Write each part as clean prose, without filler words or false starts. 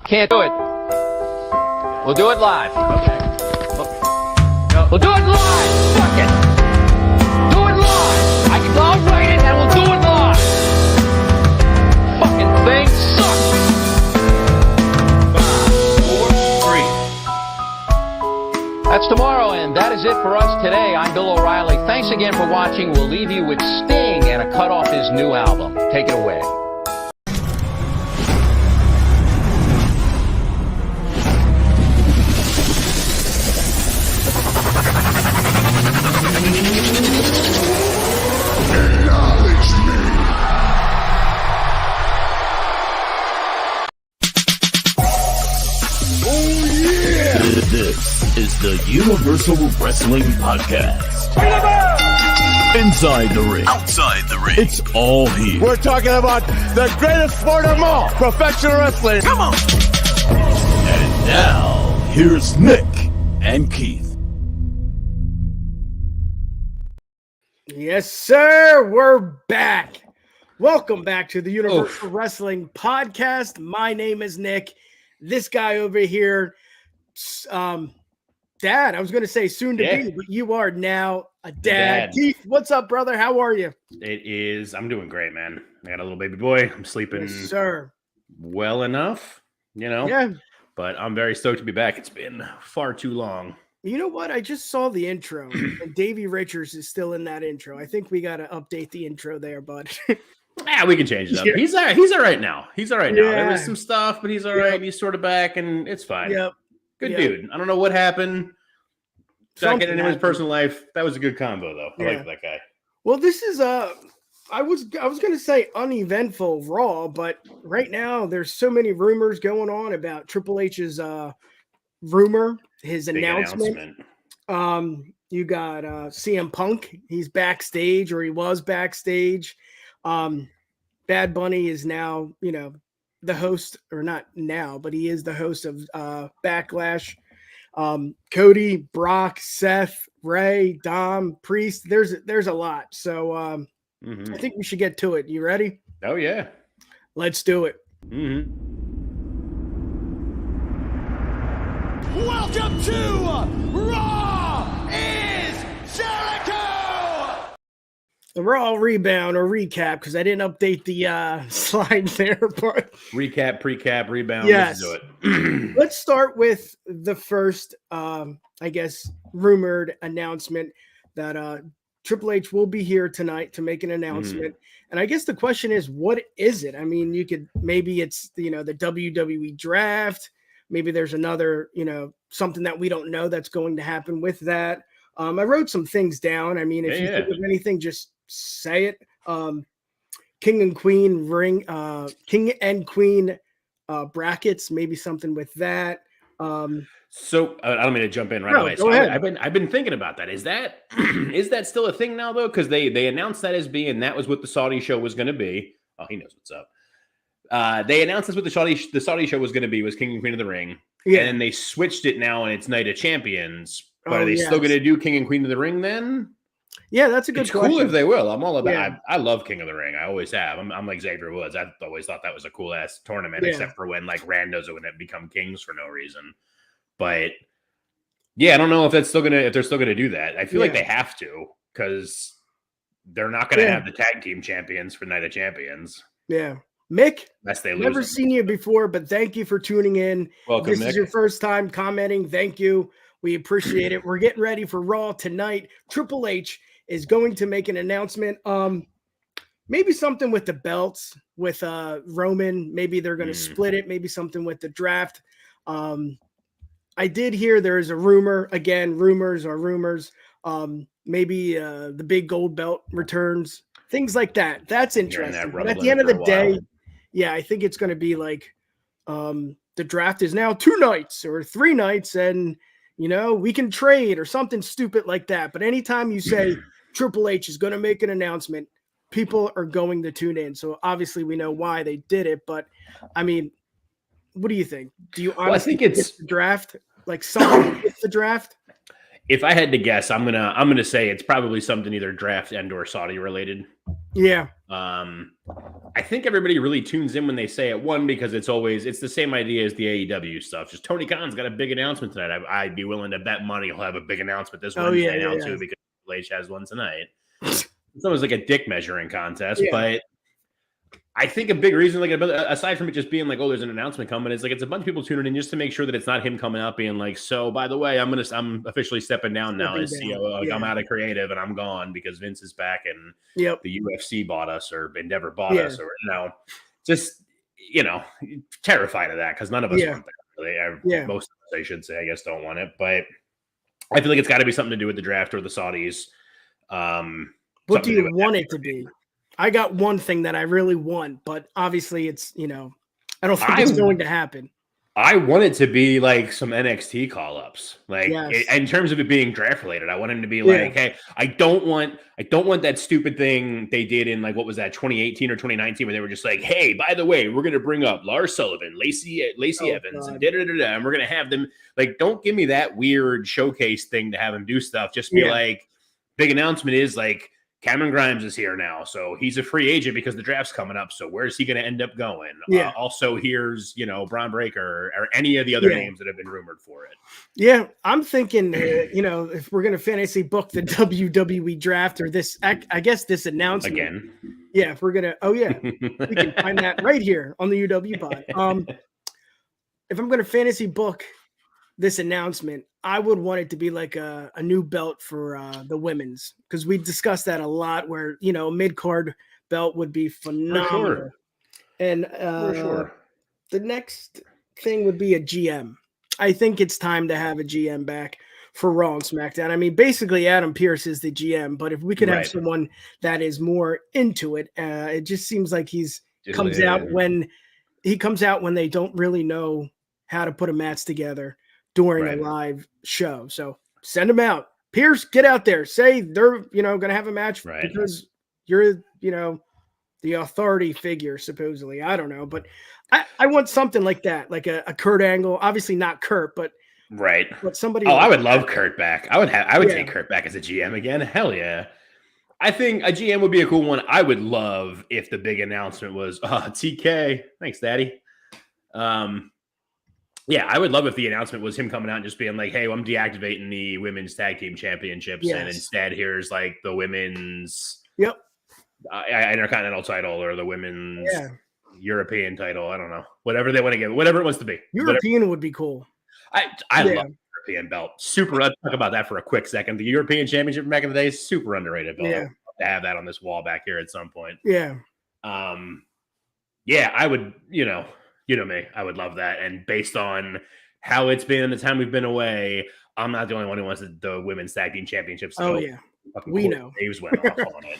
Can't do it. We'll do it live. Okay. We'll do it live. Fuck it. Do it live. I'll write it and we'll do it live. Fucking thing sucks. 5, 4, 3. That's tomorrow, and that is it for us today. I'm Bill O'Reilly. Thanks again for watching. We'll leave you with Sting and a cut off his new album. Take it away. This is the Universal Wrestling Podcast. Inside the ring. Outside the ring. It's all here. We're talking about the greatest sport of all, professional wrestling. Come on. And now, here's Nick and Keith. Yes, sir. We're back. Welcome back to the Universal Wrestling Podcast. My name is Nick. This guy over here, Dad, I was going to say soon to be, but you are now a dad. Keith, what's up, brother? How are you? I'm doing great, man. I got a little baby boy. I'm sleeping well enough, Yeah. But I'm very stoked to be back. It's been far too long. You know what? I just saw the intro, and Davey Richards is still in that intro. I think we got to update the intro there, bud. Yeah, we can change it up. Yeah. He's all right now. Now. There was some stuff, but he's all right. He's sort of back, and it's fine. Yep. Good dude. I don't know what happened. Not getting into his personal life. That was a good combo, though. I like that guy. Well, this is I was going to say uneventful Raw, but right now there's so many rumors going on about Triple H's his announcement. You got CM Punk. He's backstage, or he was backstage. Bad Bunny is now, the host, or not now, but he is the host of Backlash. Cody, Brock, Seth, Ray, Dom, Priest. There's a lot. So I think we should get to it. You ready? Oh yeah. Let's do it. Welcome to Raw is Jericho. The Raw rebound or recap, because I didn't update the slide there. But recap, pre-cap, rebound. Yes. Let's do it. Let's start with the first, rumored announcement that Triple H will be here tonight to make an announcement. And I guess the question is, what is it? I mean, maybe it's, the WWE draft. Maybe there's another, something that we don't know that's going to happen with that. I wrote some things down. I mean, if you think of anything, just say it. King and Queen brackets, maybe something with that. So I don't mean to jump in away. Go ahead. I've been thinking about that. Is that still a thing now though? Because they announced that as being that was what the Saudi show was going to be. Oh, he knows what's up. They announced that's what the Saudi show was going to be, was King and Queen of the Ring. Yeah. And then they switched it now, and it's Night of Champions. But are they still going to do King and Queen of the Ring then? Yeah, that's a good question. Cool if they will. I'm all about. I love King of the Ring. I always have. I'm like Xavier Woods. I always thought that was a cool ass tournament, except for when like randos are going to become kings for no reason. But yeah, I don't know if they're still gonna do that. I feel like they have to, because they're not going to have the tag team champions for Night of Champions. Yeah. Mick, unless they lose never seen you before, but thank you for tuning in. Welcome, this Mick. is your first time commenting. Thank you. We appreciate it. We're getting ready for Raw tonight. Triple H is going to make an announcement. Maybe something with the belts with Roman. Maybe they're going to split it. Maybe something with the draft. I did hear there is a rumor. Again, rumors are rumors. Maybe the big gold belt returns. Things like that. That's interesting. But at the end of the day, I think it's going to be like the draft is now 2 nights or 3 nights, and we can trade or something stupid like that. But anytime you say Triple H is going to make an announcement, people are going to tune in. So obviously we know why they did it. But I mean, what do you think? Do you honestly think it's the draft? Like something with the draft? If I had to guess, I'm gonna say it's probably something either draft and or Saudi related. Yeah. I think everybody really tunes in when they say it. One, because it's the same idea as the AEW stuff. Just Tony Khan's got a big announcement tonight. I'd be willing to bet money he'll have a big announcement this Wednesday now too, because Triple H has one tonight. It's almost like a dick measuring contest, but I think a big reason, like aside from it just being like, oh, there's an announcement coming, it's like it's a bunch of people tuning in just to make sure that it's not him coming out being like, so by the way, I'm officially stepping down now as CEO. I'm out of creative and I'm gone because Vince is back and the UFC bought us or Endeavor bought us, or just terrified of that because none of us want that. Really. Most of us, I should say, I guess, don't want it, but I feel like it's got to be something to do with the draft or the Saudis. What do you want it to be? I got one thing that I really want, but obviously it's, I don't think it's going to happen. I want it to be like some NXT call-ups. Like in terms of it being draft related, I want him to be like, hey, I don't want that stupid thing they did in like, what was that, 2018 or 2019, where they were just like, hey, by the way, we're going to bring up Lars Sullivan, Lacey Evans, and and we're going to have them like, don't give me that weird showcase thing to have him do stuff. Just be like, big announcement is like, Cameron Grimes is here now, so he's a free agent because the draft's coming up. So where's he going to end up going? Also, here's Braun Breaker or any of the other names that have been rumored for it. Yeah, I'm thinking, if we're going to fantasy book the WWE draft or this, I guess this announcement again. Yeah, if we're gonna, we can find that right here on the UW pod. If I'm going to fantasy book this announcement, I would want it to be like a new belt for the women's, because we discussed that a lot where, mid-card belt would be phenomenal. For sure. And the next thing would be a GM. I think it's time to have a GM back for Raw and SmackDown. I mean, basically Adam Pearce is the GM, but if we could have someone that is more into it, it just seems like he comes out when they don't really know how to put a match together during a live show. So send them out. Pierce, get out there. Say they're, going to have a match because you're, the authority figure, supposedly. I don't know. But I want something like that, like a Kurt Angle. Obviously not Kurt, but but somebody. Oh, I would love Kurt back. I would take Kurt back as a GM again. Hell yeah. I think a GM would be a cool one. I would love if the big announcement was TK. Thanks, Daddy. Yeah, I would love if the announcement was him coming out and just being like, hey, I'm deactivating the women's tag team championships. And instead here's like the women's intercontinental title or the women's European title. I don't know. Whatever they want to give, whatever it wants to be. European would be cool. I love the European belt. Super. Let's talk about that for a quick second. The European Championship back in the day, super underrated belt. Yeah. To have that on this wall back here at some point. Yeah. I would, me, I would love that. And based on how it's been the time we've been away, I'm not the only one who wants the women's tag team championships. We know. Graves went off on it.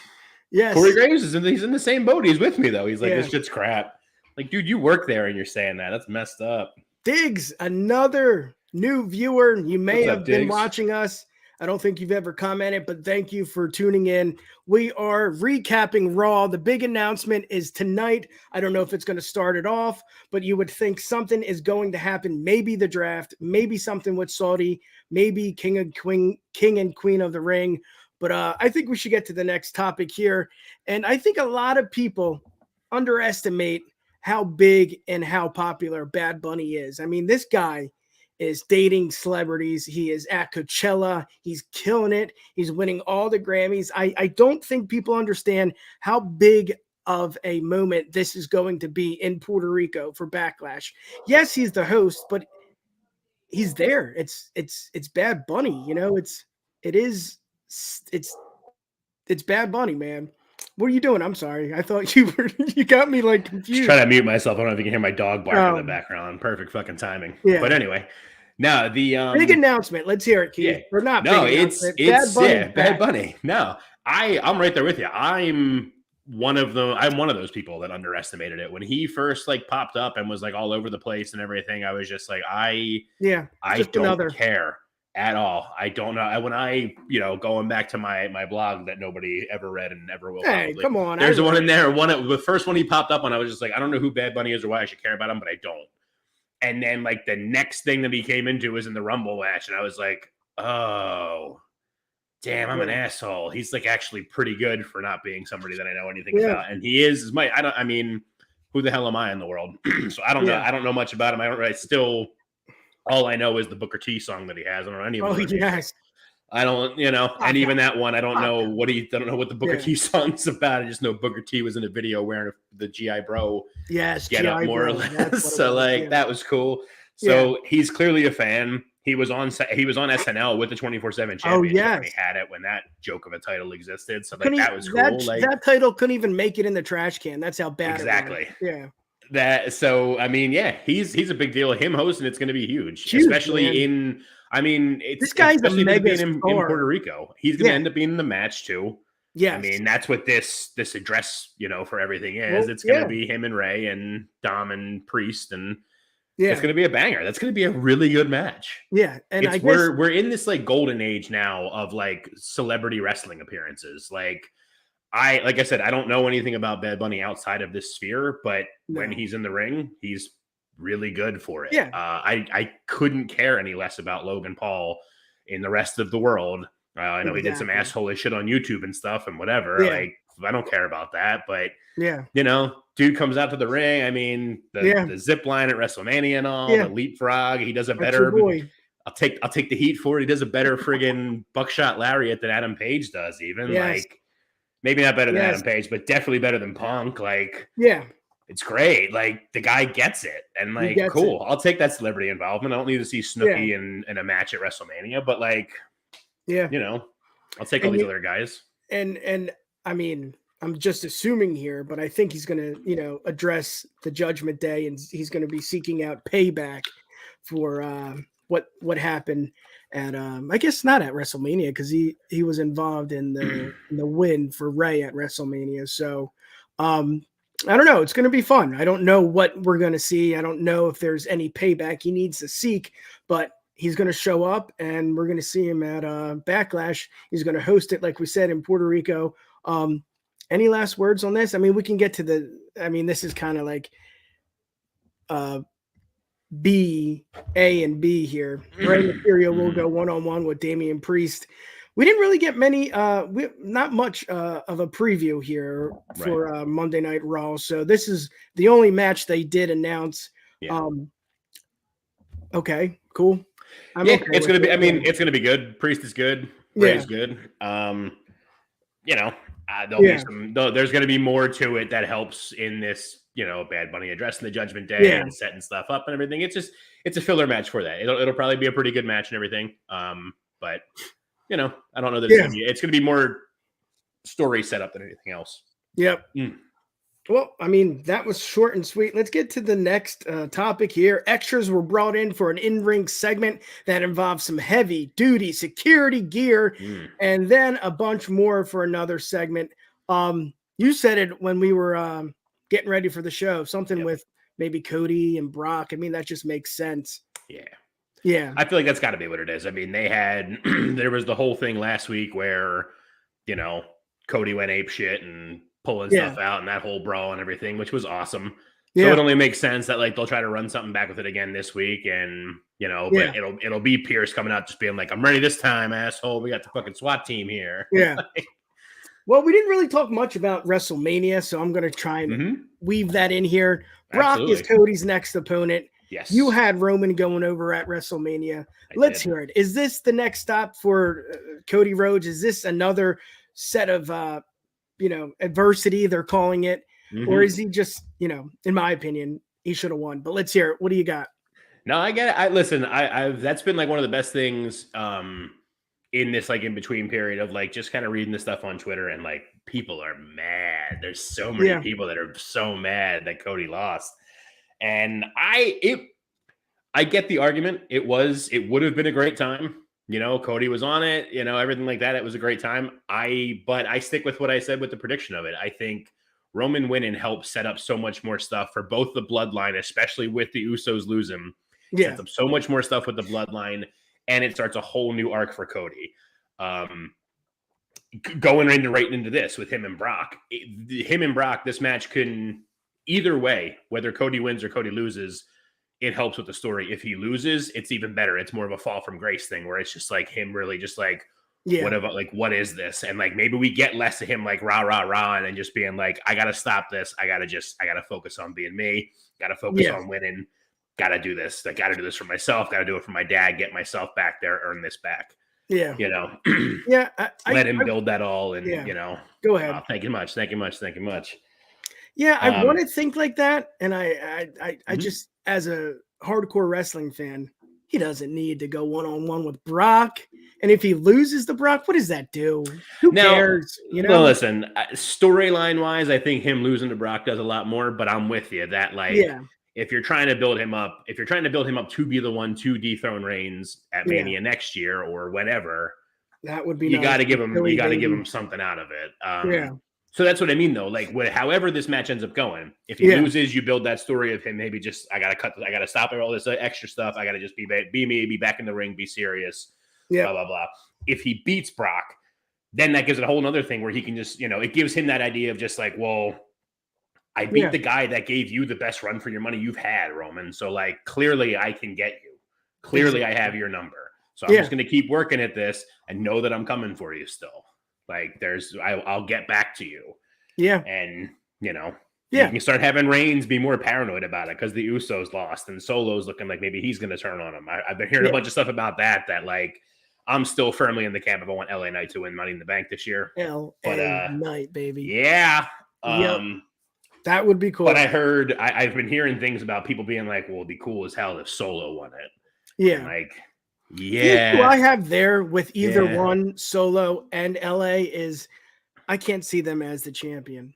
Yes. Corey Graves he's in the same boat. He's with me though. He's like, this shit's crap. Like, dude, you work there and you're saying that. That's messed up. Diggs, another new viewer. You may have been watching us. I don't think you've ever commented, but thank you for tuning in. We are recapping Raw. The big announcement is tonight. I don't know if it's going to start it off, but you would think something is going to happen. Maybe the draft, maybe something with Saudi, maybe King and Queen of the Ring. But I think we should get to the next topic here. And I think a lot of people underestimate how big and how popular Bad Bunny is. I mean, this guy is dating celebrities. He is at Coachella. He's killing it. He's winning all the Grammys. I don't think people understand how big of a moment this is going to be in Puerto Rico for Backlash. Yes, he's the host, but he's there. It's Bad Bunny. It's Bad Bunny, man. What are you doing? I'm sorry. I thought you got me like confused. Just trying to mute myself. I don't know if you can hear my dog bark in the background. Perfect fucking timing. Yeah. But anyway, now the big announcement. Let's hear it, Keith. Yeah. Or not. No, it's Bad Bunny. No, I'm right there with you. I'm one of those people that underestimated it when he first like popped up and was like all over the place and everything. I was just like, I don't care at all. I don't know. When I, going back to my blog that nobody ever read and never will. Hey, come on. There's one in there. The first one he popped up on, I was just like, I don't know who Bad Bunny is or why I should care about him, but I don't. And then like the next thing that he came into was in the Rumble match. And I was like, Oh, damn, I'm an asshole. He's like actually pretty good for not being somebody that I know anything about. And he is my, I mean, who the hell am I in the world? So I don't know. I don't know much about him. All I know is the Booker T song that he has. I don't know any of his music. I don't, and even that one, I don't know what the Booker T song's about. I just know Booker T was in a video wearing the GI Bro. Yes, get up more or less. So that was cool. So he's clearly a fan. He was on SNL with the 24/7 championship. Oh yes, he had it when that joke of a title existed. So that was cool. That title couldn't even make it in the trash can. That's how bad. Exactly. It was. He's a big deal. Him hosting it's going to be huge especially man. This guy's a mega star. In Puerto Rico. He's going to end up being in the match too. Yeah, I mean that's what this address for everything is. It's going to be him and Ray and Dom and Priest and. Yeah, it's going to be a banger. That's going to be a really good match. Yeah, and I guess we're in this like golden age now of like celebrity wrestling appearances. Like I said, I don't know anything about Bad Bunny outside of this sphere, but when he's in the ring, he's really good for it. Yeah, I couldn't care any less about Logan Paul in the rest of the world. I know he did some asshole shit on YouTube and stuff and whatever. Yeah. Like I don't care about that, but dude comes out to the ring. I mean, the zip line at WrestleMania and all, the leapfrog. He does a better. I'll take the heat for it. He does a better friggin' buckshot lariat than Adam Page does. Even like maybe not better than Adam Page, but definitely better than Punk. Like it's great. Like the guy gets it, and like cool. I'll take that celebrity involvement. I don't need to see Snooki in a match at WrestleMania, but like I'll take all these other guys. And I mean. I'm just assuming here, but I think he's going to, address the Judgment Day, and he's going to be seeking out payback for what happened at I guess not at WrestleMania because he was involved in the win for Ray at WrestleMania. So I don't know. It's going to be fun. I don't know what we're going to see. I don't know if there's any payback he needs to seek, but he's going to show up, and we're going to see him at Backlash. He's going to host it, like we said, in Puerto Rico. Any last words on this? I mean, we can get to this is kind of like B, A, and B here. Rey Mysterio will go one-on-one with Damian Priest. We didn't really get not much of a preview here for Monday Night Raw. So this is the only match they did announce. Yeah. Okay, cool. It's going to be, it's going to be good. Priest is good. Rey's good. There's going to be more to it that helps in this, Bad Bunny addressing the Judgment Day and setting stuff up and everything. It's a filler match for that. It'll probably be a pretty good match and everything. But I don't know that it's going to be more story setup than anything else. Yep. Well, I mean, that was short and sweet. Let's get to the next topic here. Extras were brought in for an in-ring segment that involved some heavy-duty security gear and then a bunch more for another segment. You said it when we were getting ready for the show, something with maybe Cody and Brock. I mean, that just makes sense. Yeah. I feel like that's got to be what it is. I mean, they had – there was the whole thing last week where, Cody went ape shit and – pulling stuff out and that whole brawl and everything, which was awesome. So it only makes sense that like they'll try to run something back with it again this week, and but it'll be Pierce coming out just being like, "I'm ready this time, asshole. We got the fucking SWAT team here." Yeah. Well, we didn't really talk much about WrestleMania, so I'm going to try and weave that in here. Brock is Cody's next opponent. Yes. You had Roman going over at WrestleMania. Let's hear it. Is this the next stop for Cody Rhodes? Is this another set of adversity, they're calling it, or is he just, in my opinion, he should have won? But let's hear it. What do you got? No, I get it. Listen, I've that's been like one of the best things in this like in between period of like just kind of reading the stuff on Twitter, and like people are mad. There's so many people that are so mad that Cody lost, and I get the argument. It would have been a great time. Cody was on it, everything like that. It was a great time. But I stick with what I said with the prediction of it. I think Roman winning helps set up so much more stuff for both the bloodline, especially with the Usos losing. Sets up so much more stuff with the bloodline, and it starts a whole new arc for Cody. Going right into this with him and Brock. This match can either way, whether Cody wins or Cody loses, it helps with the story. If he loses, it's even better. It's more of a fall from grace thing where it's just like him really just like, what is this? And like, maybe we get less of him like rah, rah, rah, and then just being like, I got to stop this. I got to focus on being me. Got to focus on winning. Got to do this. I got to do this for myself. Got to do it for my dad. Get myself back there. Earn this back. Yeah. You know, let him build that all. And, you know, go ahead. Thank you much. Thank you much. Thank you much. Yeah. I want to think like that. And I just, as a hardcore wrestling fan, he doesn't need to go one-on-one with Brock. And if he loses to Brock, what does that do? Who cares? You know, well, listen, storyline wise, I think him losing to Brock does a lot more, but I'm with you that if you're trying to build him up, to be the one to dethrone Reigns at Mania next year or whenever, that would be you got to give him something out of it. So that's what I mean, though. Like, however this match ends up going, if he loses, you build that story of him. Maybe just I gotta stop all this extra stuff. I gotta just be me, be back in the ring, be serious. Blah blah blah. If he beats Brock, then that gives it a whole other thing where he can just, it gives him that idea of just like, well, I beat the guy that gave you the best run for your money you've had, Roman. So like, clearly I can get you. Clearly I have your number. So I'm just gonna keep working at this and know that I'm coming for you still. Like I'll get back to you. Yeah. And, you can start having Reigns be more paranoid about it because the Usos lost and Solo's looking like maybe he's going to turn on him. I've been hearing a bunch of stuff about that like I'm still firmly in the camp of I want LA Knight to win Money in the Bank this year. LA Knight, baby. Yeah. That would be cool. But I've been hearing things about people being like, well, it'd be cool as hell if Solo won it. Yeah. And like, who I have there with either one, Solo and LA, is I can't see them as the champion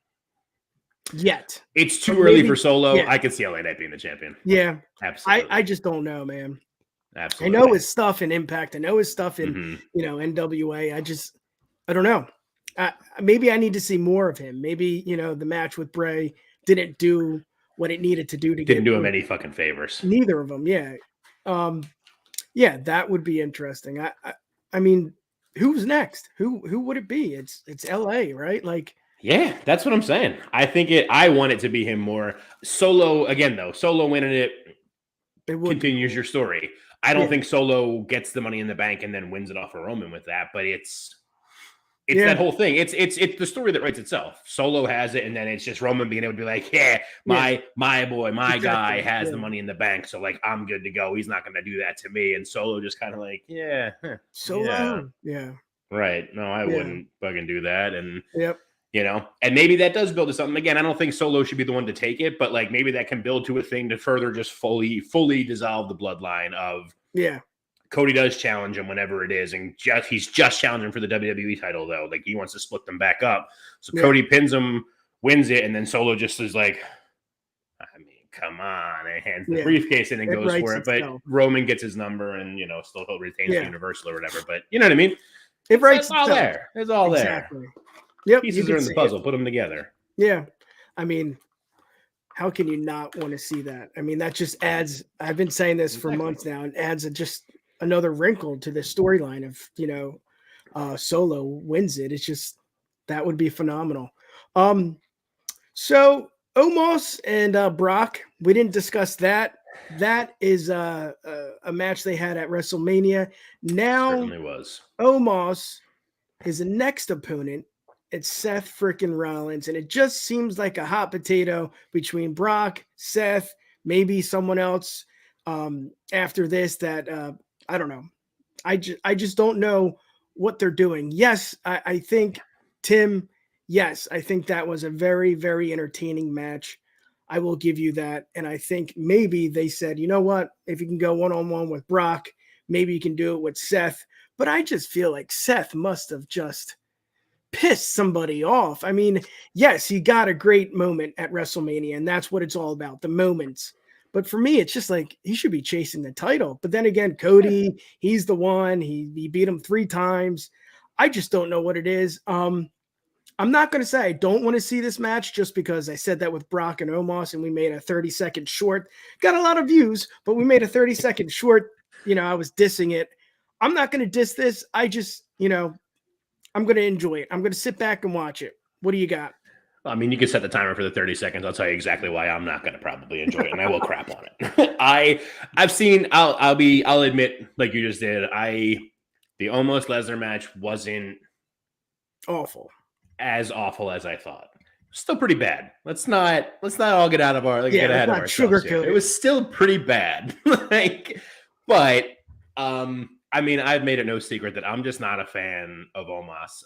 yet. It's too early for Solo. I could see LA Knight being the champion. Yeah. Absolutely. I just don't know, man. Absolutely. I know his stuff in Impact. I know his stuff in, NWA. I don't know. Maybe I need to see more of him. Maybe, the match with Bray didn't do what it needed to do didn't do him any fucking favors. Neither of them. Yeah. Yeah, that would be interesting. I mean, who's next? Who would it be? It's LA, right? Like, yeah, that's what I'm saying. I want it to be him more. Solo again, though. Solo winning it continues your story. I don't think Solo gets the Money in the Bank and then wins it off of Roman with that, but it's that whole thing. It's the story that writes itself. Solo has it, and then it's just Roman being able to be like, my boy, my guy has the Money in the Bank, so like I'm good to go. He's not going to do that to me. And Solo just kind of like, Solo, right. No, I wouldn't fucking do that. And and maybe that does build to something. Again, I don't think Solo should be the one to take it, but like maybe that can build to a thing to further just fully dissolve the bloodline of Cody does challenge him whenever it is, and he's just challenging for the WWE title, though. Like, he wants to split them back up. So Cody pins him, wins it, and then Solo just is like, I mean, come on, and hands the briefcase in and goes for it. But Roman gets his number, and, still he'll retain the Universal or whatever. But you know what I mean? It's all there. It's all there. Yep. Pieces are in the puzzle. Put them together. Yeah. I mean, how can you not want to see that? I mean, that just adds, I've been saying this for months now, and adds just another wrinkle to the storyline of, Solo wins it. It's just, that would be phenomenal. So Omos and Brock, we didn't discuss that. That is a match they had at WrestleMania. Now certainly was. Omos, his next opponent, it's Seth freaking Rollins, and it just seems like a hot potato between Brock, Seth, maybe someone else after this that I don't know. I just don't know what they're doing. Yes, I think Tim. Yes, I think that was a very, very entertaining match. I will give you that. And I think maybe they said, you know what? If you can go one-on-one with Brock, maybe you can do it with Seth. But I just feel like Seth must have just pissed somebody off. I mean, yes, he got a great moment at WrestleMania, and that's what it's all about, the moments. But for me, it's just like he should be chasing the title. But then again, Cody, he's the one. He beat him 3 times. I just don't know what it is. I'm not going to say I don't want to see this match just because I said that with Brock and Omos and we made a 30-second short. Got a lot of views, but we made a 30-second short. I was dissing it. I'm not going to diss this. I just, I'm going to enjoy it. I'm going to sit back and watch it. What do you got? I mean, you can set the timer for the 30 seconds. I'll tell you exactly why I'm not going to probably enjoy it, and I will crap on it. I'll admit, like you just did, the Almost Lesnar match wasn't awful as I thought. Still pretty bad. Let's not all get out of our get ahead of ourselves here. It was still pretty bad. But I mean, I've made it no secret that I'm just not a fan of Omos.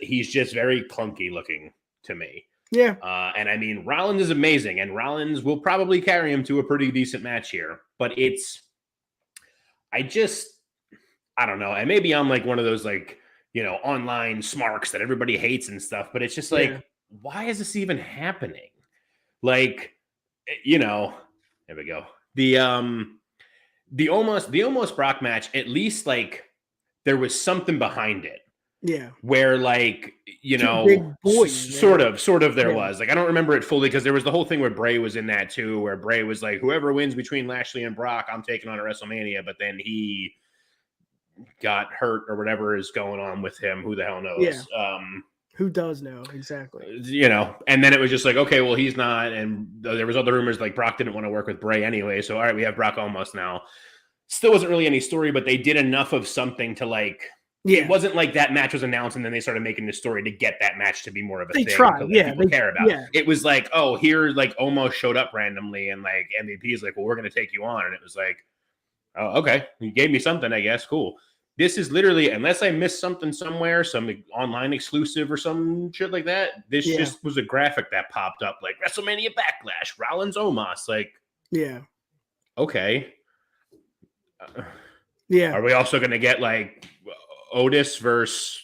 He's just very clunky looking to me. Yeah. And I mean, Rollins is amazing, and Rollins will probably carry him to a pretty decent match here. But I don't know. And maybe I'm like one of those online smarks that everybody hates and stuff. But it's just why is this even happening? Here we go. The almost Brock match, at least there was something behind it. Yeah. Where big boys, sort of there was. I don't remember it fully because there was the whole thing where Bray was in that too, where Bray was like, whoever wins between Lashley and Brock, I'm taking on at WrestleMania, but then he got hurt or whatever is going on with him. Who the hell knows? Yeah. Who does know exactly? And then it was just okay, well, he's not. And there was other rumors Brock didn't want to work with Bray anyway. So, all right, we have Brock Almost now. Still wasn't really any story, but they did enough of something to it wasn't like that match was announced and then they started making the story to get that match to be more of a thing. Tried, people care about. Yeah. It was here, Almost showed up randomly and MVP is well, we're going to take you on. And it was oh, okay. You gave me something, I guess. Cool. This is literally, unless I missed something somewhere, some online exclusive or some shit like that, this just was a graphic that popped up WrestleMania Backlash, Rollins Omos. Yeah. Okay. Yeah. Are we also going to get Otis versus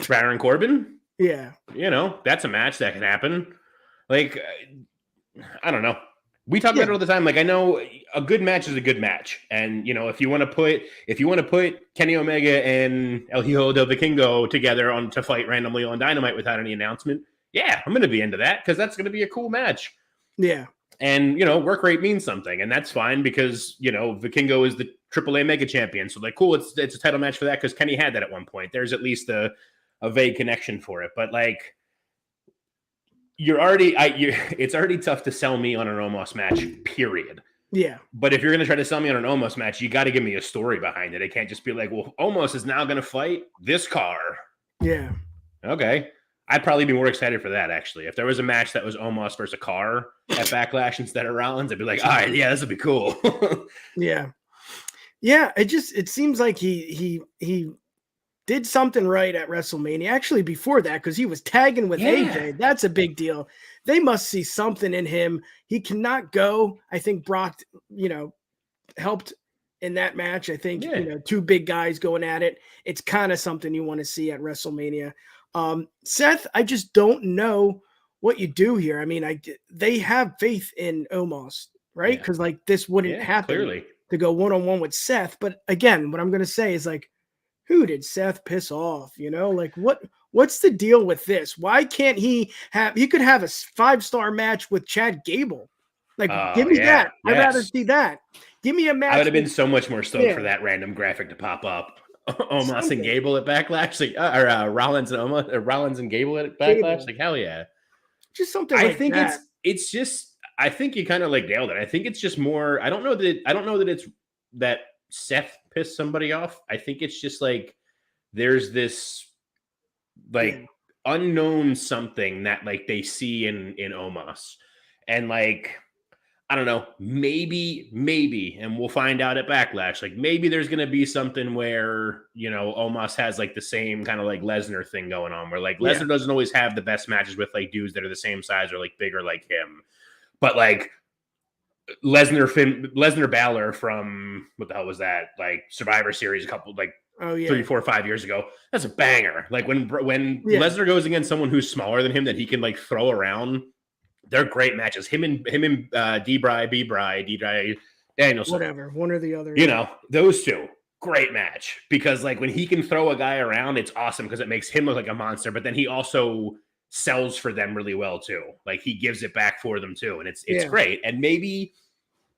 Baron Corbin? Yeah. That's a match that can happen. I don't know. We talk about it all the time. I know a good match is a good match. And, if you want to put Kenny Omega and El Hijo del Vikingo together to fight randomly on Dynamite without any announcement, yeah, I'm going to be into that because that's going to be a cool match. Yeah. And, work rate means something. And that's fine because, Vikingo is the TripleH Mega Champion. So, cool, it's a title match for that because Kenny had that at one point. There's at least a vague connection for it. But, it's already tough to sell me on an Omos match, period. Yeah. But if you're going to try to sell me on an Omos match, you got to give me a story behind it. It can't just be well, Omos is now going to fight this car. Yeah. Okay. I'd probably be more excited for that, actually. If there was a match that was Omos versus a car at Backlash instead of Rollins, I'd be all right, yeah, this would be cool. Yeah. Yeah. It seems like he did something right at WrestleMania. Actually, before that, because he was tagging with AJ. That's a big deal. They must see something in him. He cannot go. I think Brock, helped in that match. I think, two big guys going at it. It's kind of something you want to see at WrestleMania. Seth, I just don't know what you do here. I mean, they have faith in Omos, right? Because this wouldn't happen clearly to go one-on-one with Seth. But again, what I'm going to say is who did Seth piss off? What's the deal with this? Why can't he could have a 5-star match with Chad Gable. Give me that. I'd rather see that. Give me a match. I would have been so much more stoked for that random graphic to pop up. Omos and Gable at Backlash, Rollins and Omos, Rollins and Gable at Backlash. Hell yeah. Just something I think that. it's just, I think you kind of nailed it. I think it's just more, I don't know that it's that Seth pissed somebody off. I think it's just there's this unknown something that they see in Omos, and I don't know, maybe, and we'll find out at Backlash. Maybe there's gonna be something where Omos has the same kind of Lesnar thing going on, where Lesnar doesn't always have the best matches with dudes that are the same size or bigger like him, but Lesnar Balor from what the hell was that? Survivor Series a couple 3, 4, 5 years ago. That's a banger. When Lesnar goes against someone who's smaller than him that he can throw around, they're great matches. Him and D-Bry Danielson. Whatever, one or the other. Those two. Great match. Because when he can throw a guy around, it's awesome because it makes him look like a monster, but then he also sells for them really well too. He gives it back for them too. And it's great. And maybe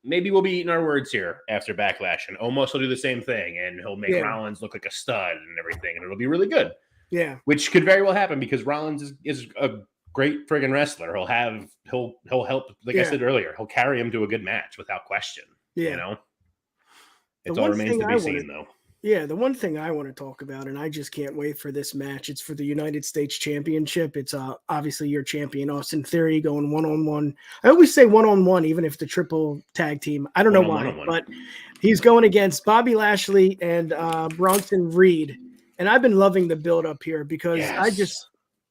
we'll be eating our words here after Backlash, and Omos will do the same thing, and he'll make Rollins look like a stud and everything, and it'll be really good. Yeah. Which could very well happen because Rollins is a great friggin' wrestler. He'll help. Like I said earlier, he'll carry him to a good match without question. Yeah. You know, it all remains to be seen, though. Yeah, the one thing I want to talk about, and I just can't wait for this match. It's for the United States Championship. It's obviously your champion, Austin Theory, going one-on-one. I always say one-on-one, even if the triple tag team. I don't know why, but he's going against Bobby Lashley and Bronson Reed. And I've been loving the build-up here because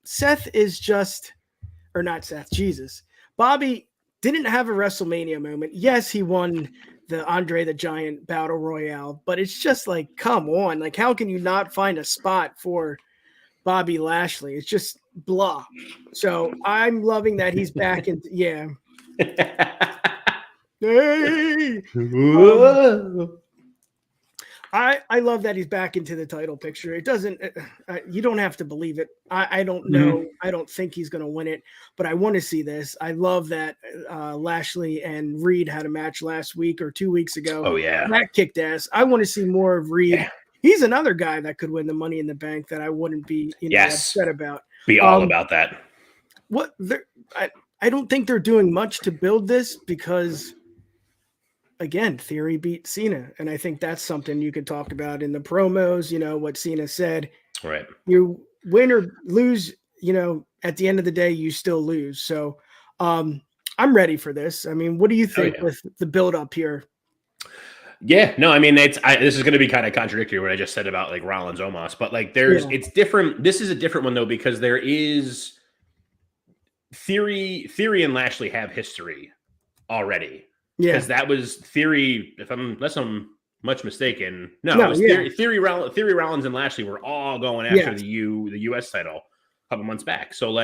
Seth is just, or not Seth, Jesus. Bobby didn't have a WrestleMania moment. Yes, he won the Andre the Giant Battle Royale, but it's just like, come on. Like, how can you not find a spot for Bobby Lashley? It's just blah. So I'm loving that he's back in. Yeah. Hey. I love that he's back into the title picture. It doesn't, you don't have to believe it. I don't know. I don't think he's going to win it, but I want to see this. I love that Lashley and Reed had a match last week or 2 weeks ago. Oh, yeah. That kicked ass. I want to see more of Reed. Yeah. He's another guy that could win the Money in the Bank that I wouldn't be upset about. Be all about that. I don't think they're doing much to build this because, again, Theory beat Cena, and I think that's something you could talk about in the promos, what Cena said. Right. You win or lose, at the end of the day, you still lose. So I'm ready for this. I mean, what do you think with the build-up here? Yeah, no, I mean, this is going to be kind of contradictory what I just said about, like, Rollins Omos, but, like, it's different. This is a different one, though, because there is Theory and Lashley have history already. Yeah, because that was Theory. Unless I'm much mistaken, it was Theory, Rollins, and Lashley were all going after the U.S. title a couple months back. So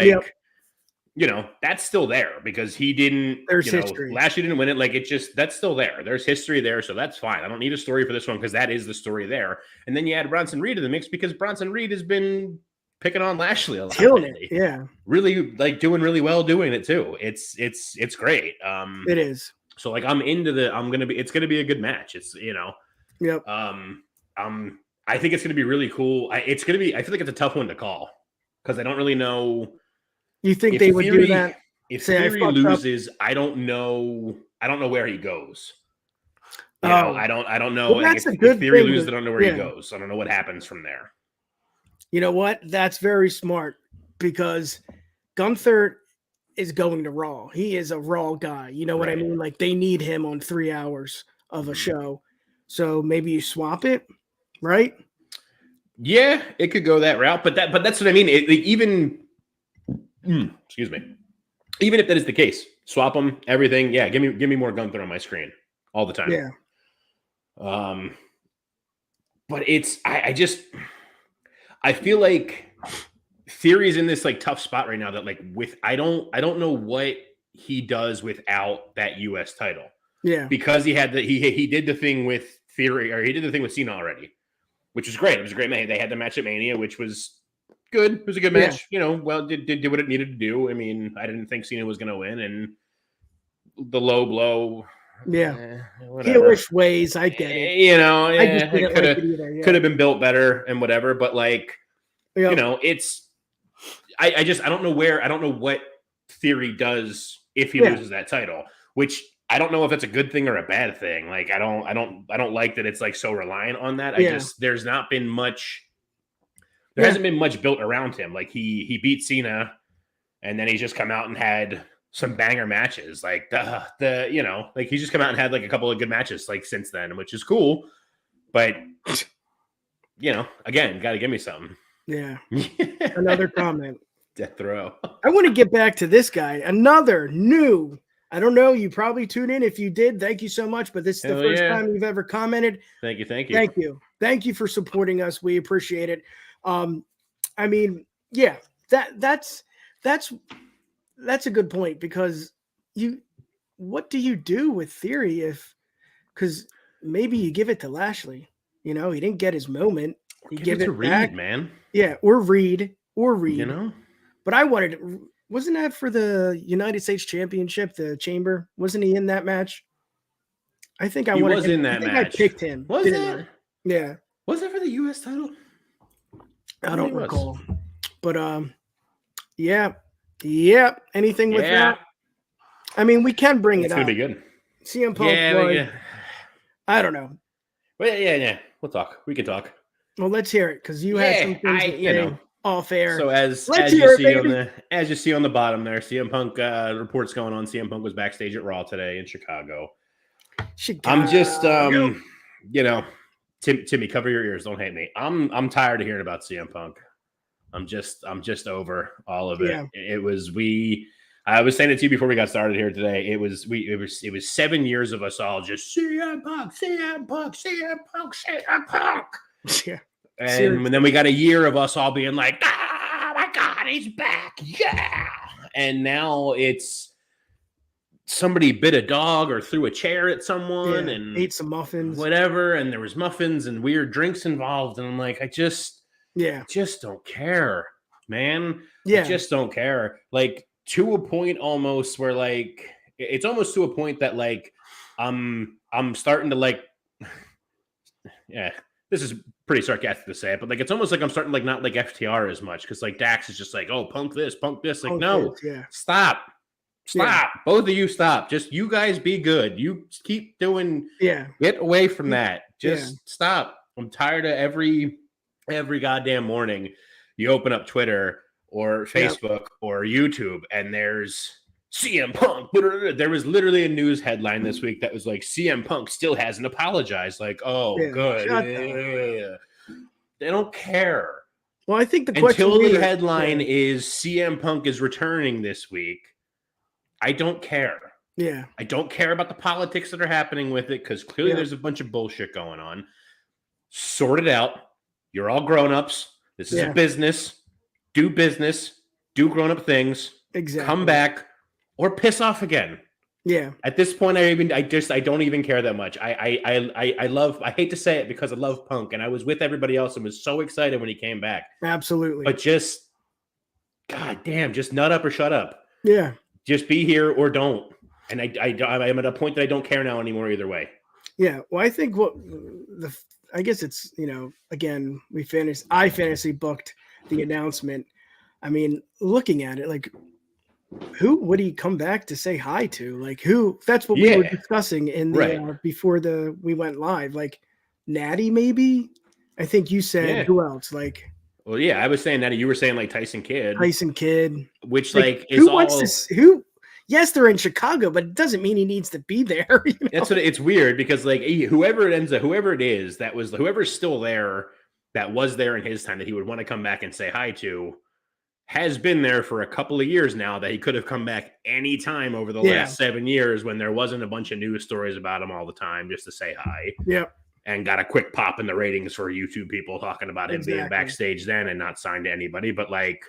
that's still there because he didn't. There's history. Lashley didn't win it. Like that's still there. There's history there, so that's fine. I don't need a story for this one because that is the story there. And then you add Bronson Reed to the mix because Bronson Reed has been picking on Lashley a lot. Killing it. Yeah, really doing really well doing it too. It's great. It is. So I'm into it's gonna be a good match. It's Yep. I think it's gonna be really cool. I feel like it's a tough one to call because I don't really know. You think they would do that? If Theory loses, I don't know where he goes. I don't know. Well, that's if Theory loses, I don't know where he goes. I don't know what happens from there. You know what? That's very smart because Gunther is going to Raw. He is a Raw guy. You know what I mean? Like they need him on 3 hours of a show. So maybe you swap it, right? Yeah, it could go that route, but that's what I mean. Excuse me. Even if that is the case, swap them, everything. Yeah, give me more Gunther on my screen all the time. Yeah. But I feel like Theory's in this tough spot right now that I don't know what he does without that US title. Yeah. Because he did the thing with Theory, or he did the thing with Cena already, which was great. It was a great match. They had the match at Mania, which was good. It was a good match. Yeah. Did what it needed to do. I mean, I didn't think Cena was going to win, and the low blow. Yeah. Heelish ways. I get it. It could have been built better and whatever, but it's. I don't know what Theory does if he loses that title, which I don't know if it's a good thing or a bad thing. I don't like that it's so reliant on that. There's not been much. There hasn't been much built around him. He beat Cena, and then he's just come out and had some banger matches. He's just come out and had a couple of good matches since then, which is cool. But again, got to give me something. Yeah. Another comment. Death row. I want to get back to this guy. Another new. I don't know. You probably tuned in. If you did, thank you so much. But this is the first time you've ever commented. Thank you. Thank you for supporting us. We appreciate it. I mean, yeah, that's a good point because what do you do with Theory because maybe you give it to Lashley. He didn't get his moment. You give it to Reed, back. Man. Yeah, or Reed. But I wasn't that for the United States Championship, the Chamber? Wasn't he in that match? I think he was in that match. I picked him. Was it? Yeah. Was it for the U.S. title? I don't recall. But yeah, Yep. Anything with that? I mean, we can bring it up. It's going to be good. CM Punk I don't know. Well, yeah. We'll talk. We can talk. Well, let's hear it because you had some things to say off air. So as you see on the bottom there, CM Punk reports going on. CM Punk was backstage at Raw today in Chicago. I'm just Timmy, cover your ears. Don't hate me. I'm tired of hearing about CM Punk. I'm just over all of it. Yeah. I was saying it to you before we got started here today. It was 7 years of us all just CM Punk, CM Punk, CM Punk, CM Punk. Yeah. And then we got a year of us all being like, oh my God, he's back. Yeah. And now it's somebody bit a dog or threw a chair at someone and ate some muffins, whatever. And there was muffins and weird drinks involved. And I'm like, I just don't care, man. Yeah. I just don't care. Like, to a point almost where like it's almost to a point that like I'm starting to like this is pretty sarcastic to say it, but like it's almost like I'm starting to like not like FTR as much because like Dax is just like, oh, punk this, like stop, both of you stop, just you guys be good, you keep doing get away from that, just stop. I'm tired of every goddamn morning you open up Twitter or Facebook or YouTube, and there's CM Punk. There was literally a news headline this week that was like, CM Punk still hasn't apologized. Like, good. They don't care. Well, I think the question until the headline is CM Punk is returning this week, I don't care. Yeah. I don't care about the politics that are happening with it because clearly there's a bunch of bullshit going on. Sort it out. You're all grown-ups. This is a business. Do business, do grown-up things, come back, or piss off again. Yeah. At this point, I don't even care that much. I hate to say it because I love Punk, and I was with everybody else and was so excited when he came back. Absolutely. But just, God damn, just nut up or shut up. Yeah. Just be here or don't. And I'm at a point that I don't care now anymore either way. Yeah. Well, I think I guess it's, again, I fantasy booked the announcement. I mean, looking at it, like, who would he come back to say hi to? Like, who? That's what we were discussing in the before we went live. Like, Natty, maybe. I think you said who else? Like, well, yeah, I was saying Natty. You were saying like Tyson Kidd, which like is who? Yes, they're in Chicago, but it doesn't mean he needs to be there. That's what it's weird because like whoever it is that was whoever's still there. That was there in his time that he would want to come back and say hi to has been there for a couple of years now that he could have come back anytime over the last 7 years when there wasn't a bunch of news stories about him all the time just to say hi. Yep. And got a quick pop in the ratings for YouTube people talking about him being backstage then and not signed to anybody. But like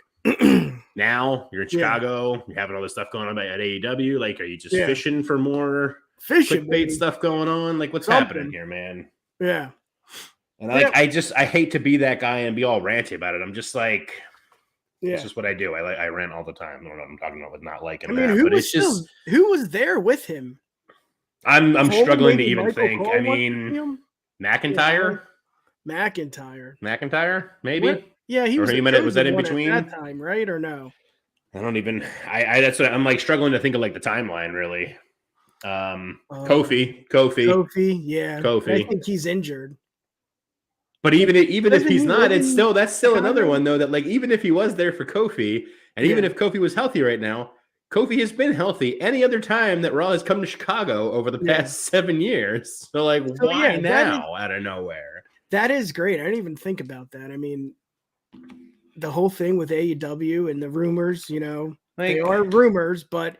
now you're in Chicago, you're having all this stuff going on at AEW. Like, are you just fishing for more clickbait stuff going on? Like, what's happening here, man? Yeah. And I hate to be that guy and be all ranty about it. I'm just like, it's just what I do. I rant all the time. I don't know what I'm talking about with not liking that, but it's just who was there with him? I'm struggling to even think. Cole, I mean, McIntyre, maybe. He was. Or was that in between at that time, right? Or no? I don't even. That's what I'm like struggling to think of like the timeline really. Kofi. Yeah. Kofi. I think he's injured. But even if he's not, that's still another one though. That like even if he was there for Kofi, and even if Kofi was healthy right now, Kofi has been healthy any other time that Raw has come to Chicago over the past 7 years. So like, why now out of nowhere? That is great. I didn't even think about that. I mean, the whole thing with AEW and the rumors, they are rumors, but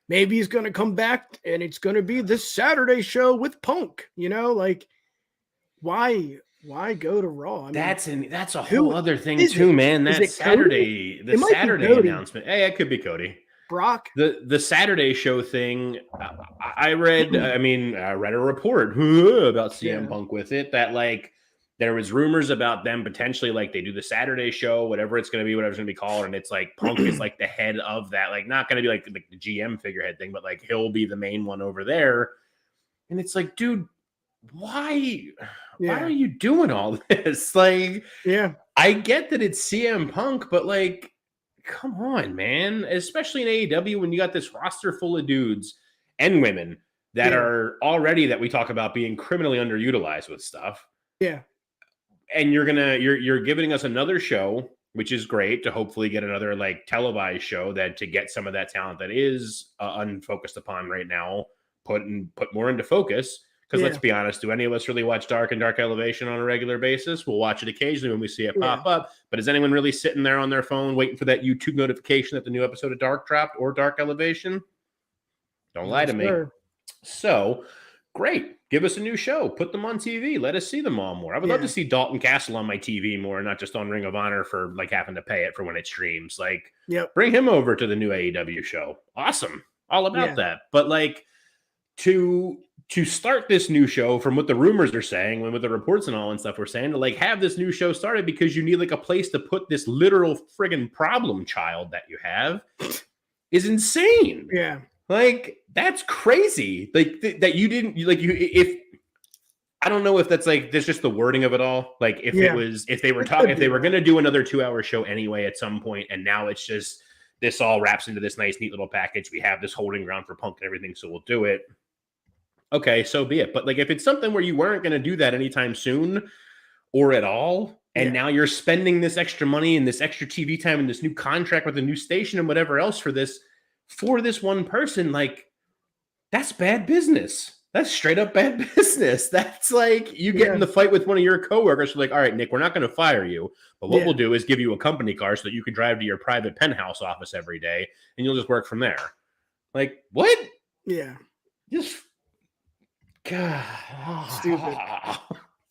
maybe he's going to come back and it's going to be this Saturday show with Punk. Like, why go to Raw? I mean, that's a whole other thing too, man. That Saturday, the Saturday announcement. Hey, it could be Cody. Brock. The Saturday show thing. I read. I read a report about CM Punk with it that like there was rumors about them potentially like they do the Saturday show, whatever it's going to be, whatever it's going to be called, and it's like Punk is like the head of that. Like not going to be like the GM figurehead thing, but like he'll be the main one over there. And it's like, dude, why are you doing all this? Like, I get that it's CM Punk, but like, come on, man. Especially in AEW when you got this roster full of dudes and women that are already, that we talk about being criminally underutilized with stuff. Yeah. And you're giving us another show, which is great, to hopefully get another like televised show that to get some of that talent that is unfocused upon right now, put more into focus. Because let's be honest, do any of us really watch Dark and Dark Elevation on a regular basis? We'll watch it occasionally when we see it pop up. But is anyone really sitting there on their phone waiting for that YouTube notification that the new episode of Dark dropped or Dark Elevation? Don't lie to me. So, great. Give us a new show. Put them on TV. Let us see them all more. I would love to see Dalton Castle on my TV more, not just on Ring of Honor for like having to pay it for when it streams. Like, bring him over to the new AEW show. Awesome. All about that. But like, to start this new show, from what the rumors are saying, with the reports and all and stuff we're saying, to like have this new show started because you need like a place to put this literal friggin' problem child that you have is insane. Yeah. Like, that's crazy. Like that you didn't like you if I don't know if that's like there's just the wording of it all. Like if they were going to do another 2-hour show anyway at some point, and now it's just this all wraps into this nice neat little package. We have this holding ground for Punk and everything, so we'll do it. Okay, so be it. But like if it's something where you weren't going to do that anytime soon or at all, and now you're spending this extra money and this extra TV time and this new contract with a new station and whatever else for this one person, like that's bad business. That's straight up bad business. That's like you get in the fight with one of your coworkers. So like, all right, Nick, we're not going to fire you, but what we'll do is give you a company car so that you can drive to your private penthouse office every day and you'll just work from there. Like, what? Yeah. Just God. Stupid.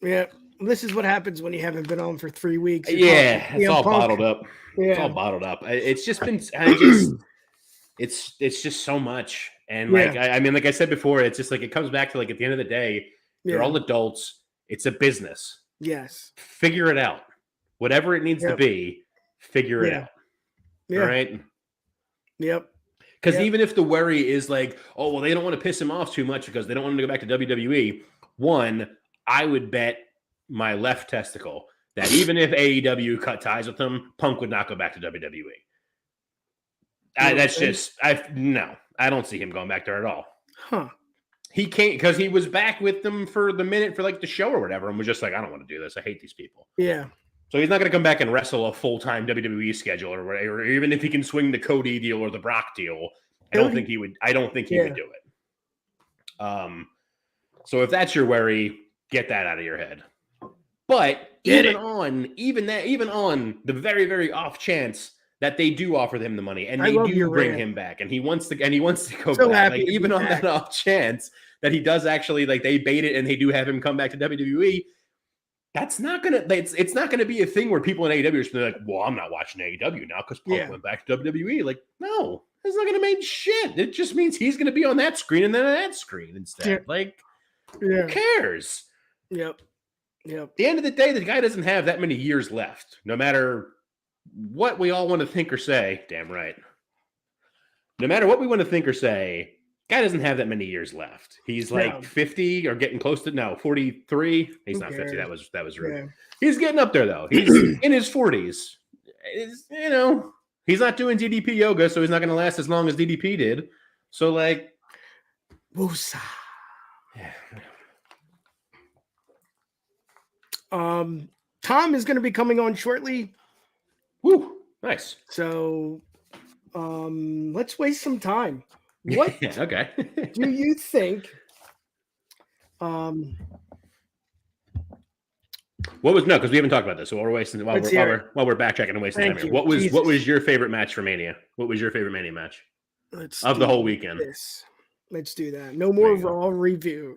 Yeah. This is what happens when you haven't been on for 3 weeks. It's all bottled up. Yeah. It's all bottled up. It's just been, it's just so much. And like, I mean, like I said before, it's just like, it comes back to like, at the end of the day, they're all adults. It's a business. Yes. Figure it out. Whatever it needs to be, figure it out. Yeah. All right. Yep. Because even if the worry is like, oh, well, they don't want to piss him off too much because they don't want him to go back to WWE. One, I would bet my left testicle that even if AEW cut ties with him, Punk would not go back to WWE. That's just, no, I don't see him going back there at all. Huh. He can't, because he was back with them for the minute for like the show or whatever and was just like, I don't want to do this. I hate these people. Yeah. So he's not going to come back and wrestle a full-time WWE schedule or whatever, or even if he can swing the Cody deal or the Brock deal. I don't think he would do it. So if that's your worry, get that out of your head. But even on the very, very off chance that they do offer him the money and they do bring him back and he wants to go back, like even on that off chance that he does actually, like they bait it and they do have him come back to WWE, it's not gonna be a thing where people in AEW are just like, well, I'm not watching AEW now because Punk went back to WWE. Like, no, it's not gonna mean shit. It just means he's gonna be on that screen and then on that screen instead. Yeah. Like, who cares? Yep. At the end of the day, the guy doesn't have that many years left, no matter what we all want to think or say. Damn right. No matter what we want to think or say, guy doesn't have that many years left. He's like 50 or getting close to 43. He's not 50. That was rude. Yeah. He's getting up there though. He's in his 40s. He's not doing DDP yoga, so he's not going to last as long as DDP did. So like, Woosah. Yeah. Tom is going to be coming on shortly. Woo, nice. So, let's waste some time. What okay. do you think? What was because we haven't talked about this, so while we're backtracking and wasting time here. What was your favorite match for Mania? What was your favorite Mania match of the whole weekend? Let's do that. No more Raw review.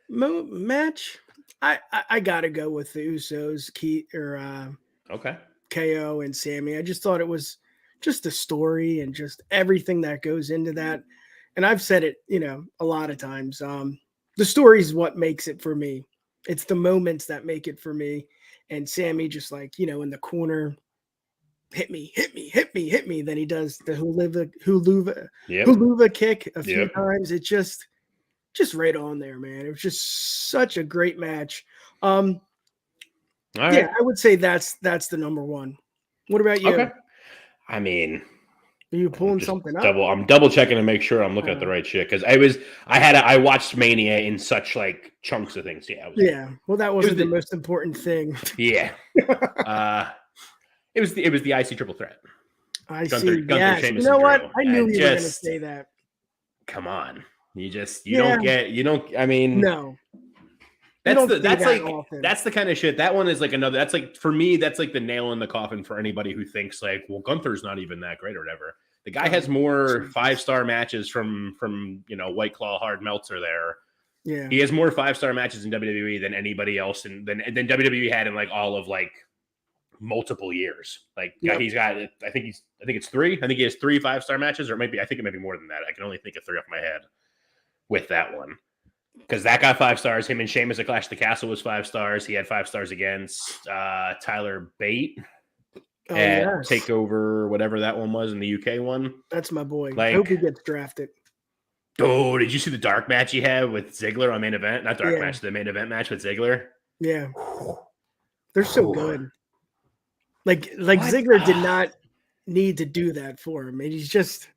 Match. I gotta go with the Usos, KO and Sammy. I just thought it was just the story and just everything that goes into that. And I've said it, a lot of times. The story is what makes it for me. It's the moments that make it for me. And Sammy just like, in the corner, hit me. Then he does the huluva kick a few times. It just right on there, man. It was just such a great match. All right. Yeah, I would say that's the number one What about you? Okay. I mean, are you pulling something up? I'm double checking to make sure I'm looking at the right shit because I watched Mania in such like chunks of things. Yeah. Well, that wasn't the most important thing. Yeah. It was the IC triple threat. Gunther, Sheamus, you know what? Drew. I knew you were going to say that. Come on, you don't. I mean, no. That's the kind of shit. That one is like another. That's like for me. That's like the nail in the coffin for anybody who thinks like, well, Gunther's not even that great or whatever. The guy has more 5-star matches from White Claw, Hard Meltzer there. Yeah, he has more 5-star matches in WWE than anybody else, and than WWE had in like all of like multiple years. Like he's got. I think it's 3. I think he has 3 5-star matches, or maybe I think it might be more than that. I can only think of 3 off my head with that one. Because that got 5 stars. Him and Sheamus at Clash of the Castle was 5 stars. He had 5 stars against Tyler Bate at TakeOver, whatever that one was in the UK one. That's my boy. Like, I hope he gets drafted. Oh, did you see the dark match he had with Ziggler on main event? Not dark match, the main event match with Ziggler. Yeah, they're so good. Like Ziggler did not need to do that for him. And he's just.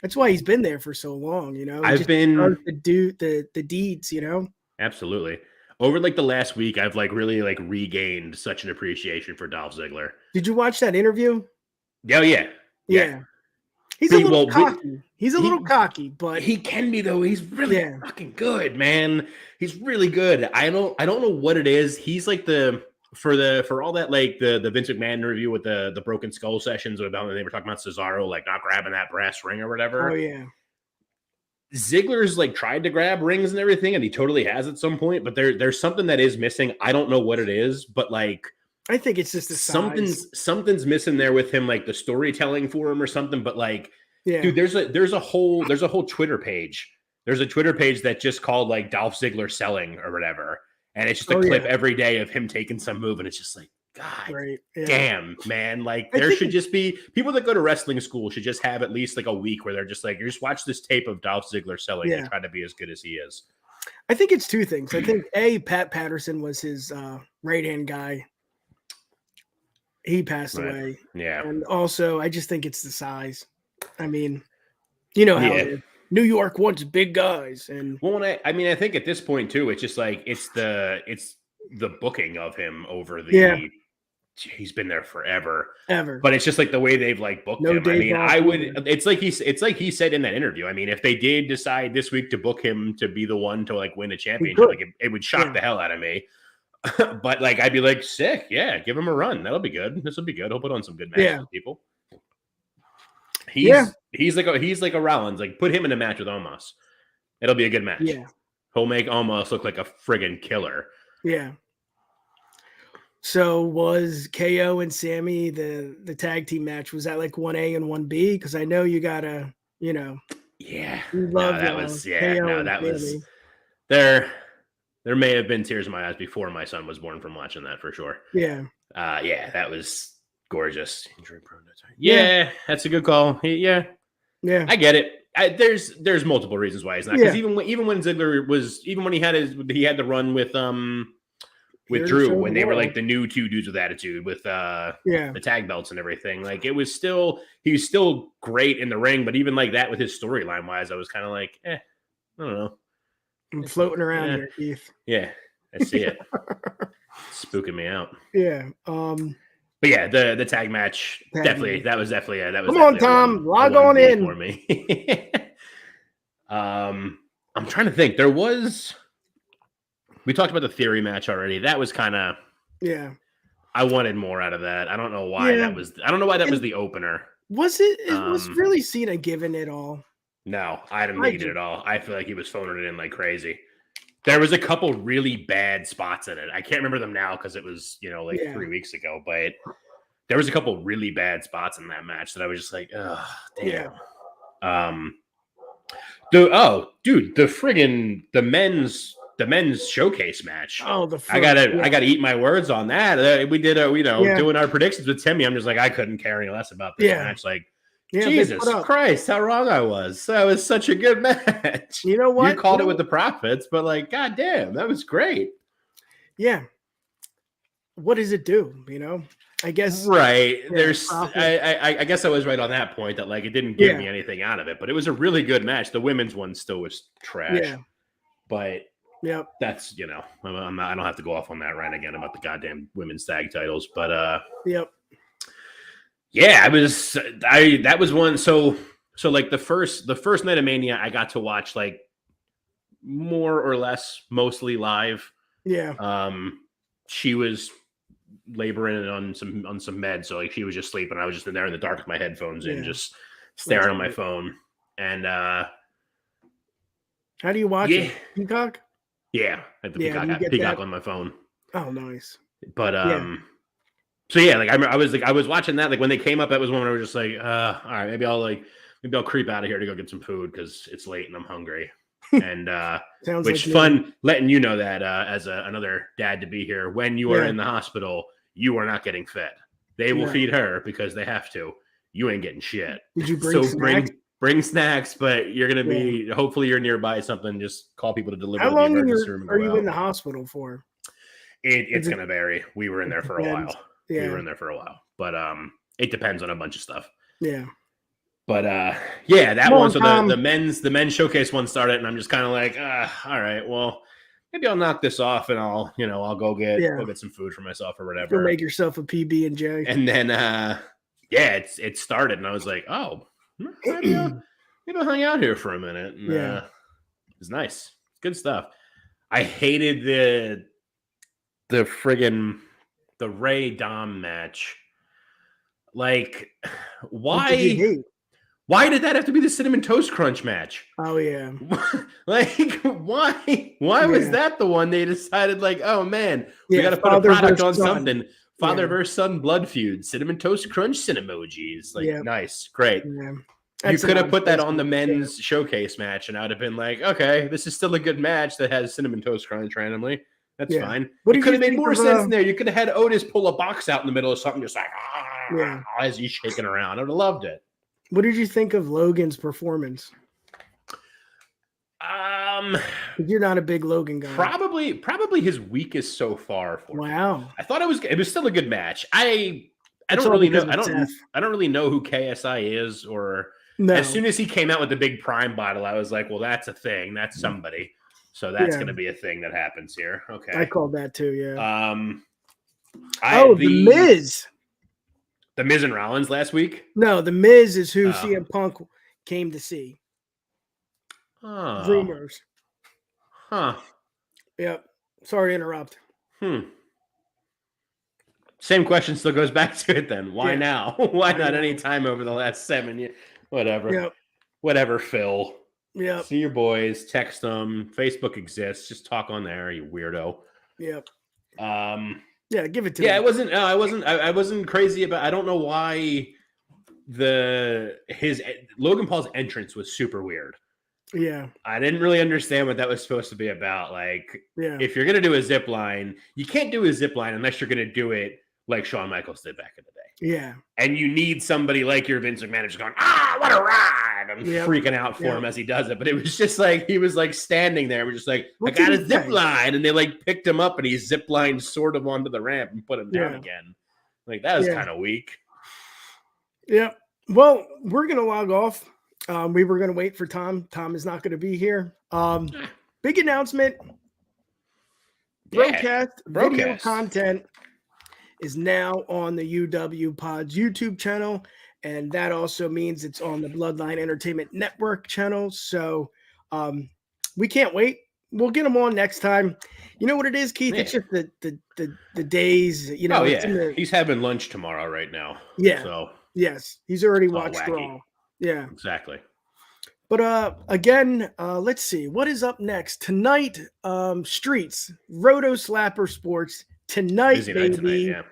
That's why he's been there for so long, I've been the deeds, Absolutely. Over like the last week, I've like really like regained such an appreciation for Dolph Ziggler. Did you watch that interview? Oh yeah. He's a little cocky. He's a little cocky, but he can be though. He's really fucking good, man. He's really good. I don't know what it is. He's like for all that, like the Vince McMahon interview with the Broken Skull sessions about they were talking about Cesaro like not grabbing that brass ring or whatever. Oh yeah. Ziggler's like tried to grab rings and everything, and he totally has at some point, but there's something that is missing. I don't know what it is, but like I think it's just something's missing there with him, like the storytelling for him or something. But like, dude, there's a whole Twitter page. There's a Twitter page that just called like Dolph Ziggler selling or whatever. And it's just a clip every day of him taking some move. And it's just like, God damn, man. Like there should just be people that go to wrestling school should just have at least like a week where they're just like, you just watch this tape of Dolph Ziggler selling and try to be as good as he is. I think it's 2 things. I think Pat Patterson was his right-hand guy. He passed away. Yeah. And also I just think it's the size. I mean, you know how it is. New York wants big guys, and I I think at this point too, it's just like it's the booking of him over the he's been there forever, but it's just like the way they've like booked him. I mean, it's like he said in that interview. I mean, if they did decide this week to book him to be the one to like win a championship, like it would shock the hell out of me. But like I'd be like, sick, give him a run. That'll be good. This will be good. He'll put on some good matches with people. He's like a Rollins. Like put him in a match with Omos. It'll be a good match. Yeah. He'll make Omos look like a friggin' killer. Yeah. So was KO and Sammy the tag team match? Was that like 1A and 1B? Because I know you gotta, Yeah. That was there. There may have been tears in my eyes before my son was born from watching that for sure. Yeah. That was gorgeous. Yeah, that's a good call. Yeah, I get it. There's multiple reasons why he's not. Because even when Ziggler when he had the run with Drew when they were like the new 2 dudes with attitude with the tag belts and everything. Like he was still great in the ring, but even like that with his storyline wise, I was kind of like, I don't know. I'm floating around here, Keith. Yeah, I see it. Spooking me out. Yeah. But yeah, the tag match that was definitely come on, Tom, log on in for me. I'm trying to think. We talked about the Theory match already. That was kind of I wanted more out of that. I don't know why that was. I don't know why that was the opener. Was it? Was really Cena given it all? No, I didn't think it at all. I feel like he was phoning it in like crazy. There was a couple really bad spots in it. I can't remember them now because it was 3 weeks ago. But there was a couple really bad spots in that match that I was just like, oh damn. The men's showcase match. Oh, I gotta eat my words on that. We did doing our predictions with Timmy. I'm just like I couldn't care any less about this match. Like Jesus Christ, how wrong I was. That was such a good match. You know what? You called it with the Profits, but like, goddamn, that was great. Yeah. What does it do? I guess. Right. Yeah, There's I guess I was right on that point that like it didn't give me anything out of it, but it was a really good match. The women's one still was trash. Yeah. But yep. That's, I'm not, I don't have to go off on that rant again about the goddamn women's tag titles, but yep. Yeah, that was one. So like the first night of Mania, I got to watch like more or less mostly live. Yeah. She was laboring on some meds, so like she was just sleeping. I was just in there in the dark with my headphones in, just staring on my phone. And how do you watch it? Peacock? Yeah, I have the Peacock on my phone. Oh, nice. But so yeah, like I was watching that. Like when they came up, that was when I was just like, all right, maybe I'll creep out of here to go get some food because it's late and I'm hungry. And which like fun letting you know that as another dad to be here. When you are in the hospital, you are not getting fed. They will feed her because they have to. You ain't getting shit. Did you bring snacks? Bring snacks, but you're gonna be. Hopefully, you're nearby something. Just call people to deliver. How long are you in the hospital for? It's gonna vary. We were in there for a while. Yeah. We were in there for a while, but it depends on a bunch of stuff. Yeah. But that one. So the men's showcase one started, and I'm just kind of like, all right, well, maybe I'll knock this off, and I'll go get some food for myself or whatever. You'll make yourself a PB&J. And then it started, and I was like, oh, maybe I'll hang out here for a minute. And, it was nice, good stuff. I hated the friggin' the Ray Dom match. Like, why? Why did that have to be the Cinnamon Toast Crunch match? Oh, yeah. Like, why was that the one they decided, like, oh, man, we got to put a product on something. Father versus son blood feud. Cinnamon Toast Crunch Cinemojis. Like, nice. Great. Yeah. You could have put that on the men's showcase match, and I would have been like, okay, this is still a good match that has Cinnamon Toast Crunch randomly. That's fine. It could have made more sense in there. You could have had Otis pull a box out in the middle of something, just like, as he's shaking around. I would have loved it. What did you think of Logan's performance? You're not a big Logan guy. Probably his weakest so far. Wow. I thought it was still a good match. I don't really know. I don't really know who KSI is, or as soon as he came out with the big Prime bottle, I was like, well, that's a thing. That's somebody. So that's going to be a thing that happens here. Okay. I called that too. Yeah. The Miz. The Miz and Rollins last week? No, the Miz is who CM Punk came to see. Oh. Rumors. Huh. Yep. Sorry to interrupt. Same question still goes back to it then. Why now? Why not any time over the last 7 years? Whatever. Yep. Whatever, Phil. Yeah. See your boys. Text them. Facebook exists. Just talk on there, you weirdo. Yep. Yeah, give it to me. Yeah, I wasn't crazy about. I don't know why his Logan Paul's entrance was super weird. Yeah, I didn't really understand what that was supposed to be about. Like, if you're gonna do a zip line, you can't do a zip line unless you're gonna do it like Shawn Michaels did back in the day. Yeah, and you need somebody like your Vince McMahon just going, what a ride! I'm freaking out for him as he does it. But it was just like he was like standing there. We're just like, I got a zip line, and they like picked him up, and he zip lined sort of onto the ramp and put him down again. Like that was kind of weak. Yeah. Well, we're gonna log off. We were gonna wait for Tom. Tom is not gonna be here. Big announcement. Broadcast video content is now on the UW Pods YouTube channel, and that also means it's on the Bloodline Entertainment Network channel. So we can't wait. We'll get them on next time. You know what it is, Keith? It's just the days. You know. Oh yeah. He's having lunch tomorrow right now. Yeah. So yes, he's already watched Raw. Yeah. Exactly. But again, let's see what is up next tonight. Streets Roto Slapper Sports tonight, busy baby. Night tonight,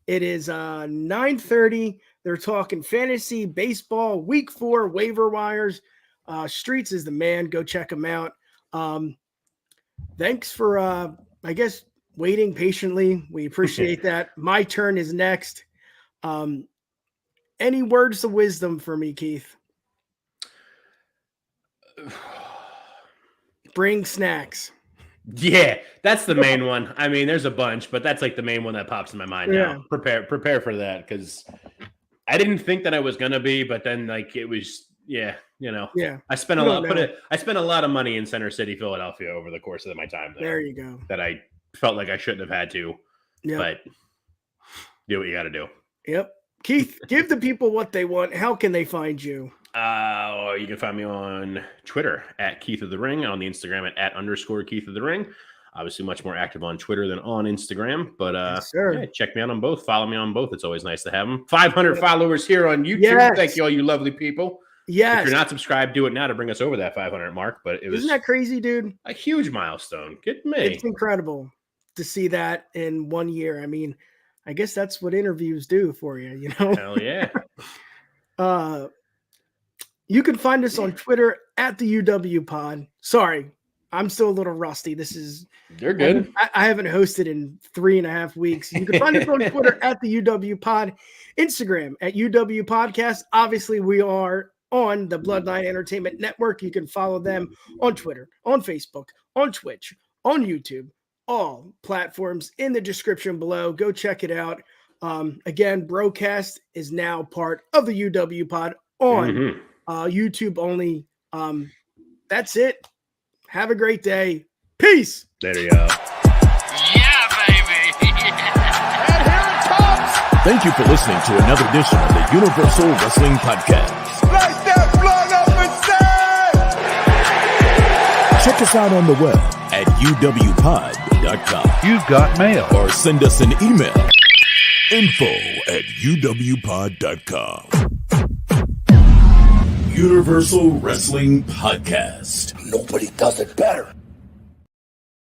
It is 9:30. They're talking fantasy baseball week 4 waiver wires. Streets is the man. Go check him out. Thanks for I guess waiting patiently. We appreciate that. My turn is next. Any words of wisdom for me, Keith? Bring snacks. Yeah, that's the main one. I mean, there's a bunch, but that's like the main one that pops in my mind now. Prepare for that, because I didn't think that I was gonna be, but then like it was, I spent I spent a lot of money in Center City, Philadelphia over the course of my time there. There you go. That I felt like I shouldn't have had to, but do what you got to do. Yep. Keith, give the people what they want. How can they find you? You can find me on Twitter at Keith of the Ring, on the Instagram at _Keith of the Ring. Obviously, much more active on Twitter than on Instagram, but check me out on both. Follow me on both. It's always nice to have them. 500 followers here on YouTube. Yes. Thank you, all you lovely people. Yes. If you're not subscribed, do it now to bring us over that 500 mark. But isn't that crazy, dude? A huge milestone. Get me. It's incredible to see that in 1 year. I mean, I guess that's what interviews do for you, you know? Hell yeah. You can find us on Twitter at the UW Pod. Sorry, I'm still a little rusty. You're good. I haven't hosted in 3.5 weeks. You can find us on Twitter at the UW Pod, Instagram at UW Podcast. Obviously, we are on the Bloodline Entertainment Network. You can follow them on Twitter, on Facebook, on Twitch, on YouTube, all platforms in the description below. Go check it out. Again, Broadcast is now part of the UW Pod on YouTube only. That's it. Have a great day. Peace. There you go. Yeah, baby. And here it comes. Thank you for listening to another edition of the Universal Wrestling Podcast. Like that blood up and say! Check us out on the web at uwpod.com. You've got mail. Or send us an email. info@uwpod.com. Universal Wrestling Podcast. Nobody does it better.